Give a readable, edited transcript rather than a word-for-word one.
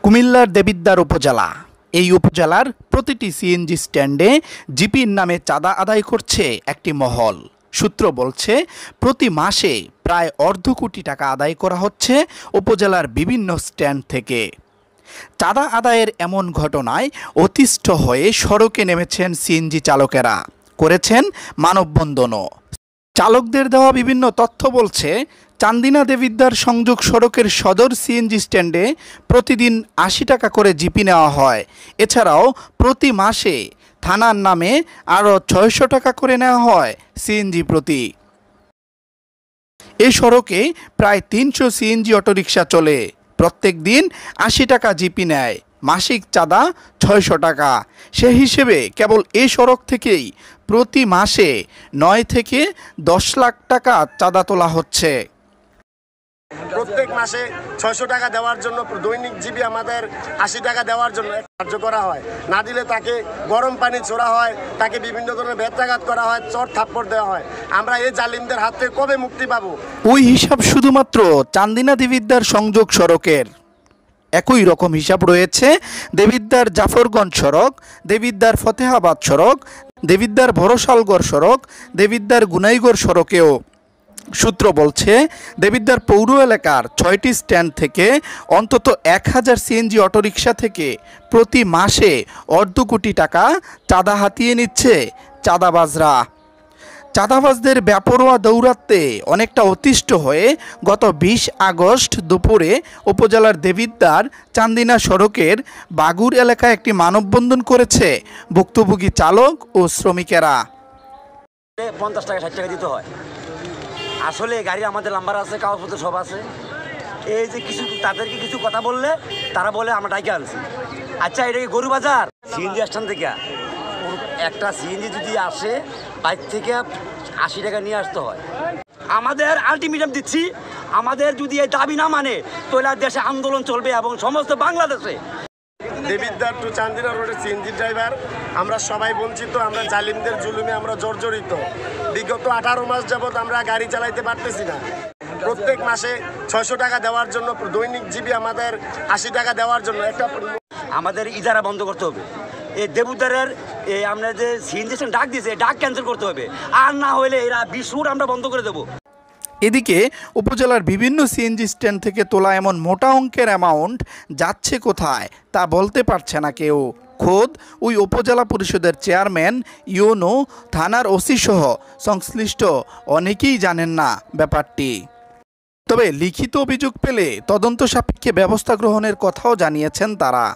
কুমিল্লার দেবিদ্বার উপজেলা। এই উপজেলার প্রতিটি সিএনজি স্ট্যান্ডে জিপির নামে চাঁদা আদায় করছে একটি মহল। সূত্র বলছে প্রতি মাসে প্রায় অর্ধ কোটি টাকা আদায় করা হচ্ছে উপজেলার বিভিন্ন স্ট্যান্ড থেকে। চাঁদা আদায়ের এমন ঘটনায় অতিষ্ঠ হয়ে সড়কে নেমেছেন সিএনজি চালকেরা, করেছেন মানববন্ধনও। চালকদের দেওয়া বিভিন্ন তথ্য বলছে, চান্দিনা দেবিদ্বার সংযোগ সড়কের সদর সিএনজি স্ট্যান্ডে প্রতিদিন ৮০ টাকা করে জিপি নেওয়া হয়। এছাড়াও প্রতি মাসে থানার নামে আরও ৬০০ টাকা করে নেওয়া হয় সিএনজি প্রতি। এই সড়কে প্রায় ৩০০ সিএনজি অটোরিকশা চলে। প্রত্যেক দিন ৮০ টাকা জিপি নেয়, মাসিক চাঁদা ৬০০ টাকা। সে হিসেবে কেবল এই সড়ক থেকেই প্রতি মাসে ৯ থেকে ১০ লাখ টাকা চাঁদা তোলা হচ্ছে। প্রত্যেক মাসে ৬০০ টাকা দেওয়ার জন্য দৈনিক জিবি আমাদের ৮০ টাকা দেওয়ার জন্য কার্য করা হয়। না দিলে তাকে গরম পানি ছোড়া হয়, তাকে বিভিন্ন ধরনের বেত্রাঘাত করা হয়, চর থাপ্পড় দেওয়া হয়। আমরা এই জালিমদের হাত থেকে কবে মুক্তি পাবো? ওই হিসাব শুধুমাত্র চান্দিনা দেবিদ্বার সংযোগ সড়কের। একই রকম হিসাব রয়েছে দেবিদ্বার জাফরগঞ্জ সড়ক, দেবিদ্বার ফতেহাবাদ সড়ক, দেবিদ্বার ভরসালগড় সড়ক, দেবিদ্বার গুনাইগড় সড়কেও। সূত্র বলছে দেবিদ্বার পৌর এলাকার ৬টি স্ট্যান্ড থেকে অন্তত ১,০০০ সিএনজি অটোরিকশা থেকে প্রতি মাসে অর্ধ কোটি টাকা চাঁদা হাতিয়ে নিচ্ছে চাঁদাবাজরা। চাঁদাবাজদের বেপরোয়া দৌরাত্মে অনেকটা অতিষ্ঠ হয়ে গত ২০ আগস্ট দুপুরে উপজেলার দেবিদ্বার চান্দিনা সড়কের বাগুর এলাকায় একটি মানববন্ধন করেছে ভুক্তভোগী চালক ও শ্রমিকেরা। ৫০ টাকা ৬০ টাকা দিতে হয়। আসলে গাড়ি আমাদের নাম্বার আছে, কাগজপত্র সব আছে। এই যে কিছু তাদেরকে কিছু কথা বললে তারা বলে আমরা ডাইকে আনছি। আচ্ছা, এটা কি গরু বাজার? সিএনজি স্ট্যান্ড থেকে একটা সিএনজি যদি আসে বাইক থেকে ৮০ টাকা নিয়ে আসতে হয়। আমাদের আলটিমেটাম দিচ্ছি, আমাদের যদি এই দাবি না মানে তাহলে দেশে আন্দোলন চলবে এবং সমস্ত বাংলাদেশে। দেবিদ্বার টু চান্দিনা রোডের সিএনজি ড্রাইভার আমরা সবাই বঞ্চিত, আমরা জালিমদের জুলুমে আমরা জর্জরিত। বিগত ১৮ মাস যাবৎ আমরা গাড়ি চালাইতে পারতেছি না। প্রত্যেক মাসে ৬০০ টাকা দেওয়ার জন্য দৈনিক জিবি আমাদের ৮০ টাকা দেওয়ার জন্য একটা আমাদের ইজারা বন্ধ করতে হবে। এই দেবুদ্বারের আমরা যে সিএনজি ডাক দিয়েছে ডাক ক্যান্সেল করতে হবে, আর না হলে এরা ২০ রুট আমরা বন্ধ করে দেবো। এদিকে উপজেলার বিভিন্ন সিএনজি স্ট্যান্ড থেকে তোলা এমন মোটা অঙ্কের অ্যামাউন্ট যাচ্ছে কোথায় তা বলতে পারছে না কেউ। খোদ ওই উপজেলা পরিষদের চেয়ারম্যান, ইউনো, থানার ওসি সহ সংশ্লিষ্ট অনেকেই জানেন না ব্যাপারটি। তবে লিখিত অভিযোগ পেলে তদন্ত সাপেক্ষে ব্যবস্থা গ্রহণের কথাও জানিয়েছেন তারা।